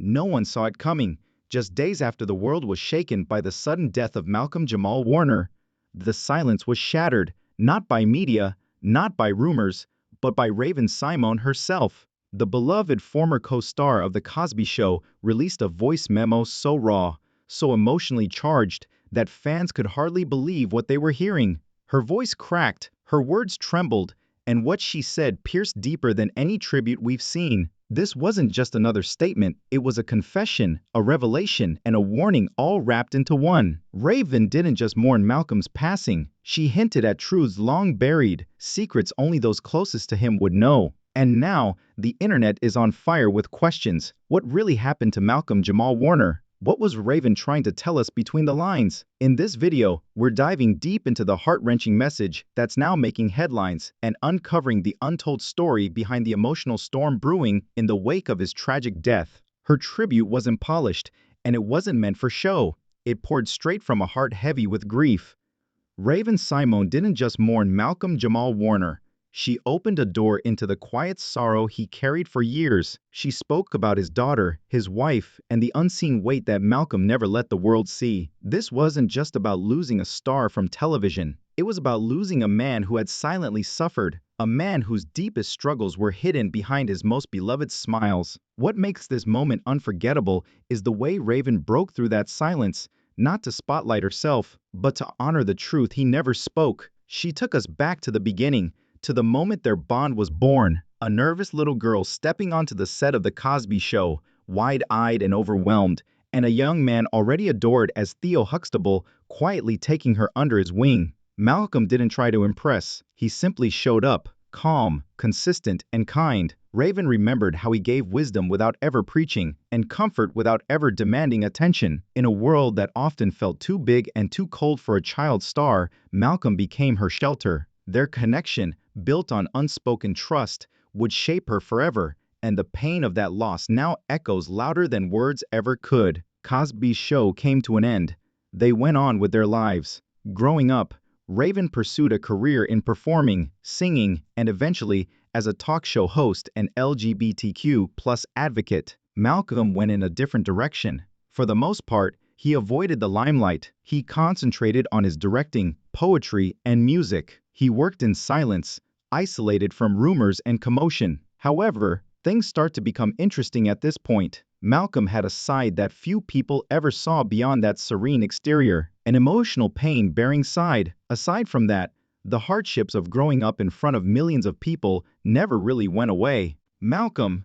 No one saw it coming. Just days after the world was shaken by the sudden death of Malcolm-Jamal Warner, the silence was shattered, not by media, not by rumors, but by Raven Symoné herself. The beloved former co-star of The Cosby Show released a voice memo so raw, so emotionally charged, that fans could hardly believe what they were hearing. Her voice cracked, her words trembled, and what she said pierced deeper than any tribute we've seen. This wasn't just another statement, it was a confession, a revelation, and a warning all wrapped into one. Raven didn't just mourn Malcolm's passing, she hinted at truths long buried, secrets only those closest to him would know. And now, the internet is on fire with questions. What really happened to Malcolm-Jamal Warner? What was Raven trying to tell us between the lines? In this video, we're diving deep into the heart-wrenching message that's now making headlines and uncovering the untold story behind the emotional storm brewing in the wake of his tragic death. Her tribute wasn't polished, and it wasn't meant for show. It poured straight from a heart heavy with grief. Raven Symoné didn't just mourn Malcolm-Jamal Warner. She opened a door into the quiet sorrow he carried for years. She spoke about his daughter, his wife, and the unseen weight that Malcolm never let the world see. This wasn't just about losing a star from television. It was about losing a man who had silently suffered, a man whose deepest struggles were hidden behind his most beloved smiles. What makes this moment unforgettable is the way Raven broke through that silence, not to spotlight herself, but to honor the truth he never spoke. She took us back to the beginning, to the moment their bond was born, a nervous little girl stepping onto the set of The Cosby Show, wide-eyed and overwhelmed, and a young man already adored as Theo Huxtable quietly taking her under his wing. Malcolm didn't try to impress, he simply showed up, calm, consistent, and kind. Raven remembered how he gave wisdom without ever preaching, and comfort without ever demanding attention. In a world that often felt too big and too cold for a child star, Malcolm became her shelter. Their connection, built on unspoken trust, would shape her forever, and the pain of that loss now echoes louder than words ever could. Cosby's show came to an end. They went on with their lives. Growing up, Raven pursued a career in performing, singing, and eventually as a talk show host and LGBTQ+ advocate. Malcolm went in a different direction. For the most part, he avoided the limelight. He concentrated on his directing, poetry, and music. He worked in silence, isolated from rumors and commotion. However, things start to become interesting at this point. Malcolm had a side that few people ever saw beyond that serene exterior, an emotional pain-bearing side. Aside from that, the hardships of growing up in front of millions of people never really went away. Malcolm,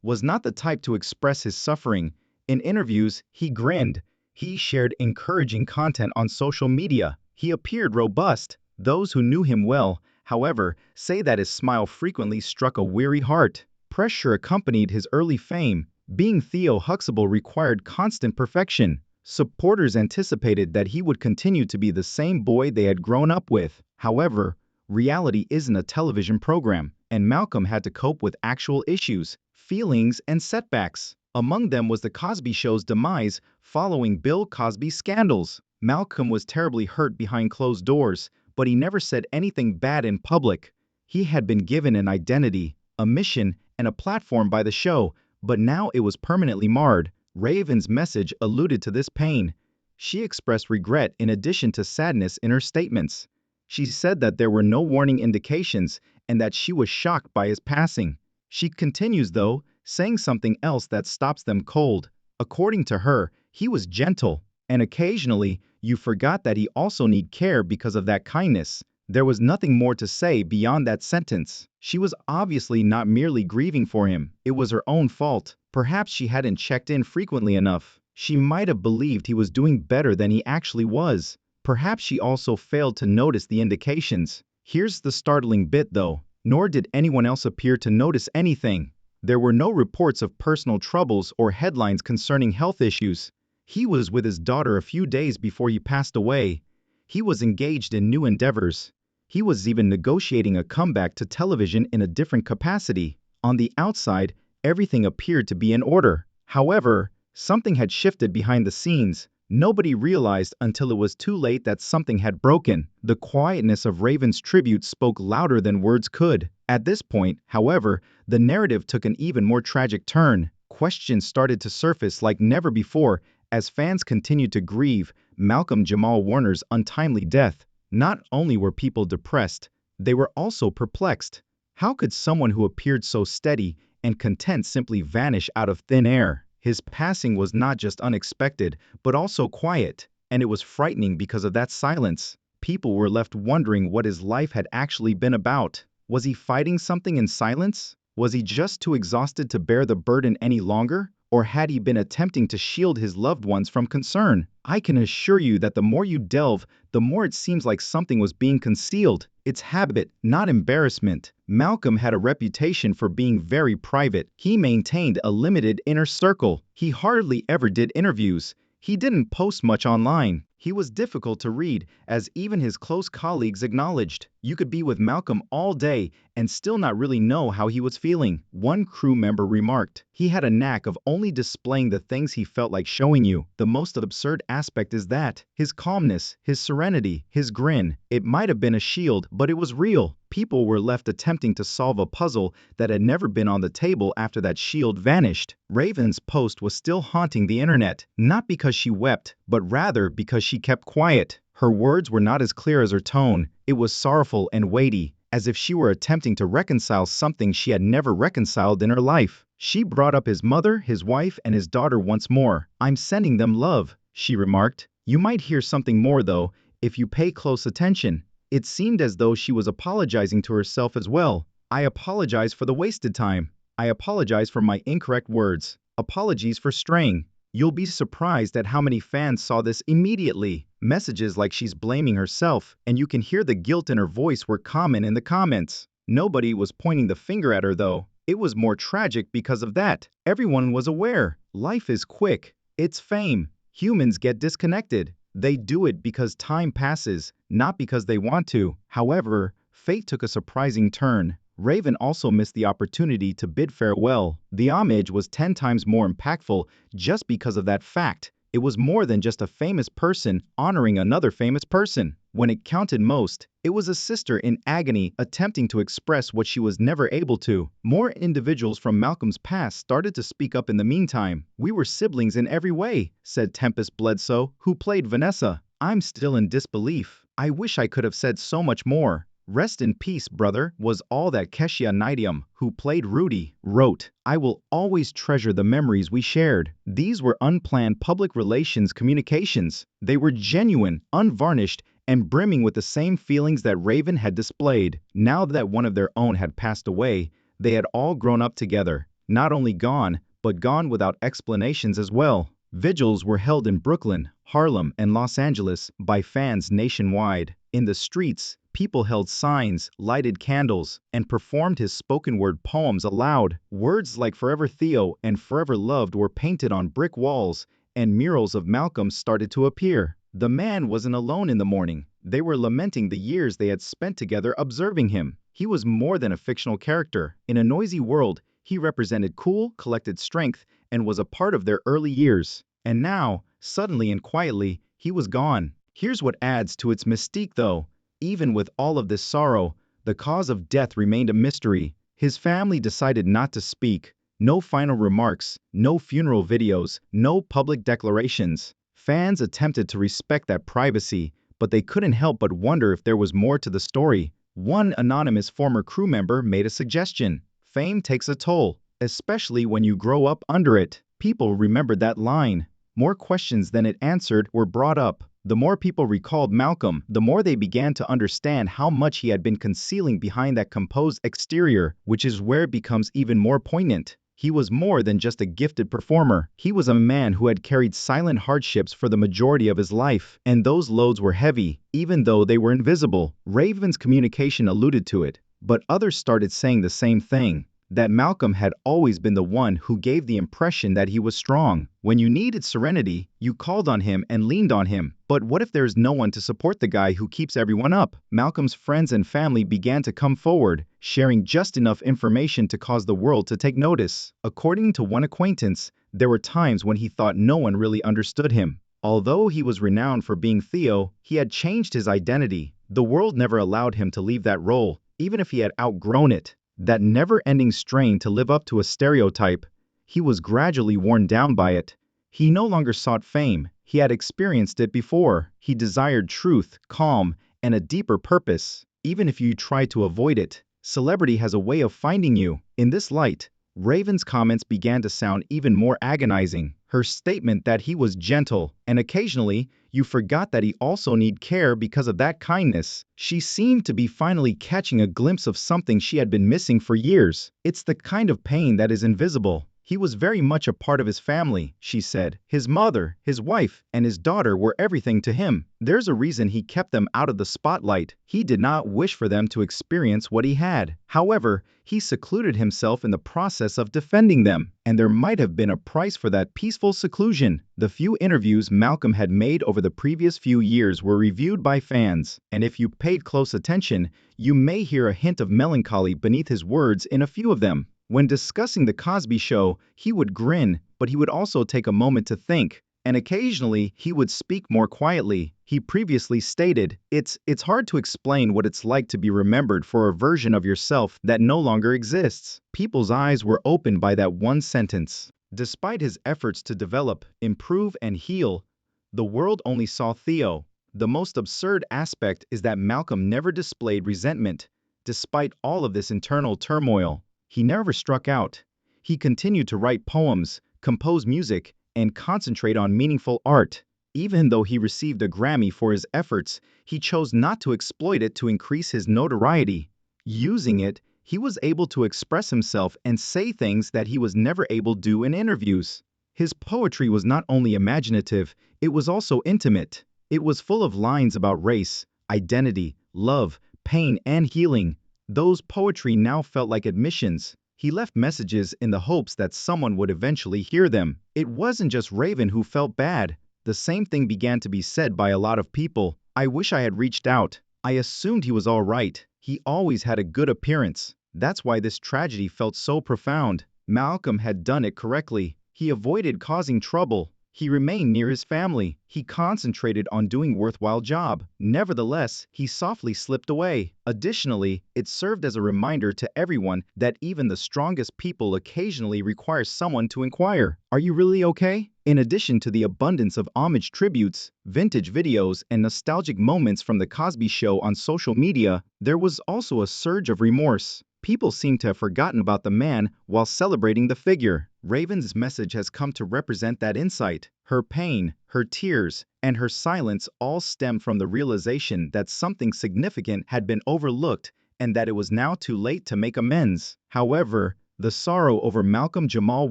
was not the type to express his suffering. In interviews, he grinned. He shared encouraging content on social media. He appeared robust. Those who knew him well, however, say that his smile frequently struck a weary heart. Pressure accompanied his early fame. Being Theo Huxtable required constant perfection. Supporters anticipated that he would continue to be the same boy they had grown up with. However, reality isn't a television program, and Malcolm had to cope with actual issues, feelings, and setbacks. Among them was The Cosby Show's demise following Bill Cosby's scandals. Malcolm was terribly hurt behind closed doors, but he never said anything bad in public. He had been given an identity, a mission, and a platform by the show, but now it was permanently marred. Raven's message alluded to this pain. She expressed regret in addition to sadness in her statements. She said that there were no warning indications and that she was shocked by his passing. She continues, though, saying something else that stops them cold. According to her, he was gentle, and occasionally, you forgot that he also needed care because of that kindness. There was nothing more to say beyond that sentence. She was obviously not merely grieving for him. It was her own fault. Perhaps she hadn't checked in frequently enough. She might have believed he was doing better than he actually was. Perhaps she also failed to notice the indications. Here's the startling bit, though. Nor did anyone else appear to notice anything. There were no reports of personal troubles or headlines concerning health issues. He was with his daughter a few days before he passed away. He was engaged in new endeavors. He was even negotiating a comeback to television in a different capacity. On the outside, everything appeared to be in order. However, something had shifted behind the scenes. Nobody realized until it was too late that something had broken. The quietness of Raven's tribute spoke louder than words could. At this point, however, the narrative took an even more tragic turn. questions started to surface like never before as fans continued to grieve Malcolm-Jamal Warner's untimely death. Not only were people depressed, they were also perplexed. How could someone who appeared so steady and content simply vanish out of thin air? His passing was not just unexpected, but also quiet, and it was frightening because of that silence. People were left wondering what his life had actually been about. Was he fighting something in silence? Was he just too exhausted to bear the burden any longer? Or had he been attempting to shield his loved ones from concern? I can assure you that the more you delve, the more it seems like something was being concealed. It's habit, not embarrassment. Malcolm had a reputation for being very private. He maintained a limited inner circle. He hardly ever did interviews. He didn't post much online. He was difficult to read, as even his close colleagues acknowledged. You could be with Malcolm all day and still not really know how he was feeling. One crew member remarked, "He had a knack of only displaying the things he felt like showing you. The most absurd aspect is that his calmness, his serenity, his grin, it might have been a shield, but it was real." People were left attempting to solve a puzzle that had never been on the table after that shield vanished. Raven's post was still haunting the internet, not because she wept, but rather because she kept quiet. Her words were not as clear as her tone. It was sorrowful and weighty, as if she were attempting to reconcile something she had never reconciled in her life. She brought up his mother, his wife, and his daughter once more. "I'm sending them love," she remarked. "You might hear something more, though, if you pay close attention." It seemed as though she was apologizing to herself as well. "I apologize for the wasted time. I apologize for my incorrect words. Apologies for straying." You'll be surprised at how many fans saw this immediately. Messages like she's blaming herself, and you can hear the guilt in her voice were common in the comments. Nobody was pointing the finger at her though. It was more tragic because of that. Everyone was aware. Life is quick. It's fame. Humans get disconnected. They do it because time passes, not because they want to. However, fate took a surprising turn. Raven also missed the opportunity to bid farewell. The homage was 10 times more impactful just because of that fact. It was more than just a famous person honoring another famous person. When it counted most, it was a sister in agony attempting to express what she was never able to. More individuals from Malcolm's past started to speak up in the meantime. "We were siblings in every way," said Tempest Bledsoe, who played Vanessa. "I'm still in disbelief. I wish I could have said so much more." "Rest in peace, brother," was all that Keshia Knightium, who played Rudy, wrote. "I will always treasure the memories we shared." These were unplanned public relations communications. They were genuine, unvarnished, and brimming with the same feelings that Raven had displayed. Now that one of their own had passed away, they had all grown up together. Not only gone, but gone without explanations as well. Vigils were held in Brooklyn, Harlem, and Los Angeles by fans nationwide. In the streets, people held signs, lighted candles, and performed his spoken word poems aloud. Words like "Forever Theo" and "Forever Loved" were painted on brick walls, and murals of Malcolm started to appear. The man wasn't alone in the mourning. They were lamenting the years they had spent together observing him. He was more than a fictional character. In a noisy world, he represented cool, collected strength and was a part of their early years. And now, suddenly and quietly, he was gone. Here's what adds to its mystique though. Even with all of this sorrow, the cause of death remained a mystery. His family decided not to speak. No final remarks, no funeral videos, no public declarations. Fans attempted to respect that privacy, but they couldn't help but wonder if there was more to the story. One anonymous former crew member made a suggestion. Fame takes a toll, especially when you grow up under it. People remembered that line. More questions than it answered were brought up. The more people recalled Malcolm, the more they began to understand how much he had been concealing behind that composed exterior, which is where it becomes even more poignant. He was more than just a gifted performer. He was a man who had carried silent hardships for the majority of his life, and those loads were heavy, even though they were invisible. Raven's communication alluded to it, but others started saying the same thing. That Malcolm had always been the one who gave the impression that he was strong. When you needed serenity, you called on him and leaned on him. But what if there's no one to support the guy who keeps everyone up? Malcolm's friends and family began to come forward, sharing just enough information to cause the world to take notice. According to one acquaintance, there were times when he thought no one really understood him. Although he was renowned for being Theo, he had changed his identity. The world never allowed him to leave that role, even if he had outgrown it. That never-ending strain to live up to a stereotype. he was gradually worn down by it. He no longer sought fame, he had experienced it before. He desired truth, calm, and a deeper purpose. Even if you try to avoid it, celebrity has a way of finding you. In this light, Raven's comments began to sound even more agonizing. Her statement that he was gentle, and occasionally, you forgot that he also needed care because of that kindness. She seemed to be finally catching a glimpse of something she had been missing for years. It's the kind of pain that is invisible. He was very much a part of his family, she said. His mother, his wife, and his daughter were everything to him. There's a reason he kept them out of the spotlight. He did not wish for them to experience what he had. However, he secluded himself in the process of defending them, and there might have been a price for that peaceful seclusion. The few interviews Malcolm had made over the previous few years were reviewed by fans, and if you paid close attention, you may hear a hint of melancholy beneath his words in a few of them. When discussing The Cosby Show, he would grin, but he would also take a moment to think, and occasionally he would speak more quietly. He previously stated, it's hard to explain what it's like to be remembered for a version of yourself that no longer exists. People's eyes were opened by that one sentence. Despite his efforts to develop, improve, and heal, the world only saw Theo. The most absurd aspect is that Malcolm never displayed resentment, despite all of this internal turmoil. He never struck out. He continued to write poems, compose music, and concentrate on meaningful art. Even though he received a Grammy for his efforts, he chose not to exploit it to increase his notoriety. Using it, he was able to express himself and say things that he was never able to do in interviews. His poetry was not only imaginative, it was also intimate. It was full of lines about race, identity, love, pain, and healing. Those poetry now felt like admissions. He left messages in the hopes that someone would eventually hear them. It wasn't just Raven who felt bad. The same thing began to be said by a lot of people. I wish I had reached out. I assumed he was all right. He always had a good appearance. That's why this tragedy felt so profound. Malcolm had done it correctly. He avoided causing trouble. He remained near his family. He concentrated on doing worthwhile job. Nevertheless, he softly slipped away. Additionally, it served as a reminder to everyone that even the strongest people occasionally require someone to inquire, "Are you really okay?" In addition to the abundance of homage tributes, vintage videos, and nostalgic moments from The Cosby Show on social media, there was also a surge of remorse. People seem to have forgotten about the man while celebrating the figure. Raven's message has come to represent that insight. Her pain, her tears, and her silence all stem from the realization that something significant had been overlooked and that it was now too late to make amends. However, the sorrow over Malcolm-Jamal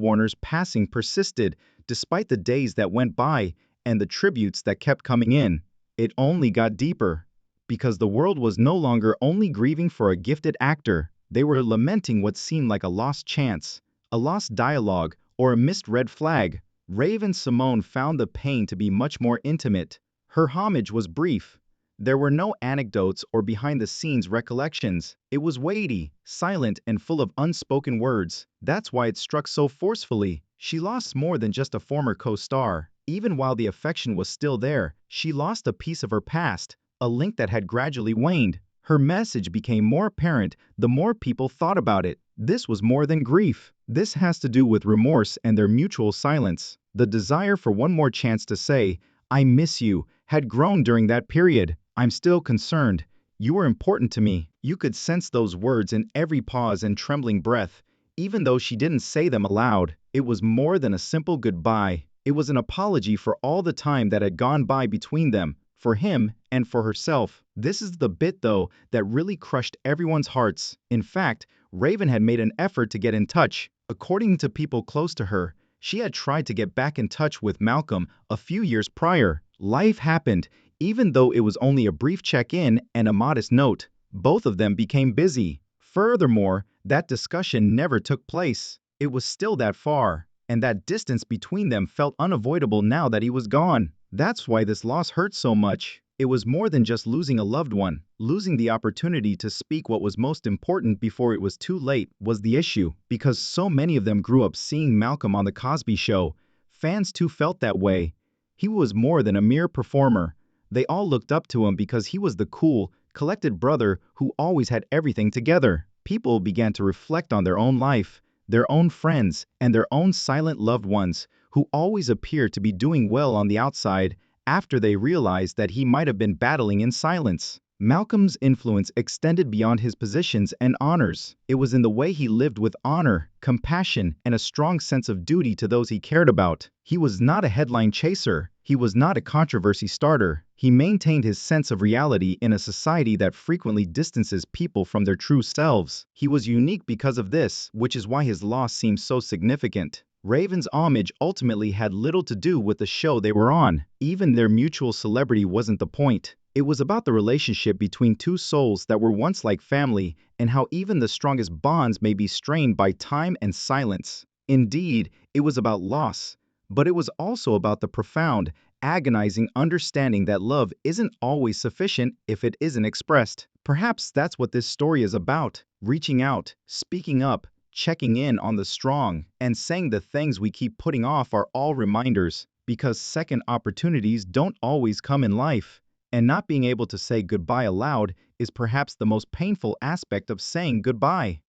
Warner's passing persisted despite the days that went by and the tributes that kept coming in. It only got deeper, because the world was no longer only grieving for a gifted actor. They were lamenting what seemed like a lost chance, a lost dialogue, or a missed red flag. Raven Symoné found the pain to be much more intimate. Her homage was brief. There were no anecdotes or behind-the-scenes recollections. It was weighty, silent, and full of unspoken words. That's why it struck so forcefully. She lost more than just a former co-star. Even while the affection was still there, she lost a piece of her past, a link that had gradually waned. Her message became more apparent the more people thought about it. This was more than grief. This has to do with remorse and their mutual silence. The desire for one more chance to say, "I miss you," had grown during that period. "I'm still concerned. You were important to me." You could sense those words in every pause and trembling breath. Even though she didn't say them aloud, it was more than a simple goodbye. It was an apology for all the time that had gone by between them, for him and for herself. This is the bit, though, that really crushed everyone's hearts. In fact, Raven had made an effort to get in touch. According to people close to her, she had tried to get back in touch with Malcolm a few years prior. Life happened. Even though it was only a brief check-in and a modest note, both of them became busy. Furthermore, that discussion never took place. It was still that far, and that distance between them felt unavoidable now that he was gone. That's why this loss hurt so much. It was more than just losing a loved one. Losing the opportunity to speak what was most important before it was too late was the issue. Because so many of them grew up seeing Malcolm on The Cosby Show, fans too felt that way. He was more than a mere performer. They all looked up to him because he was the cool, collected brother who always had everything together. People began to reflect on their own life. their own friends, and their own silent loved ones, who always appear to be doing well on the outside after they realize that he might have been battling in silence. Malcolm's influence extended beyond his positions and honors. It was in the way he lived with honor, compassion, and a strong sense of duty to those he cared about. He was not a headline chaser. He was not a controversy starter. He maintained his sense of reality in a society that frequently distances people from their true selves. He was unique because of this, which is why his loss seems so significant. Raven's homage ultimately had little to do with the show they were on. Even their mutual celebrity wasn't the point. It was about the relationship between two souls that were once like family, and how even the strongest bonds may be strained by time and silence. Indeed, it was about loss, but it was also about the profound, agonizing understanding that love isn't always sufficient if it isn't expressed. Perhaps that's what this story is about: reaching out, speaking up, checking in on the strong, and saying the things we keep putting off are all reminders, because second opportunities don't always come in life. And not being able to say goodbye aloud is perhaps the most painful aspect of saying goodbye.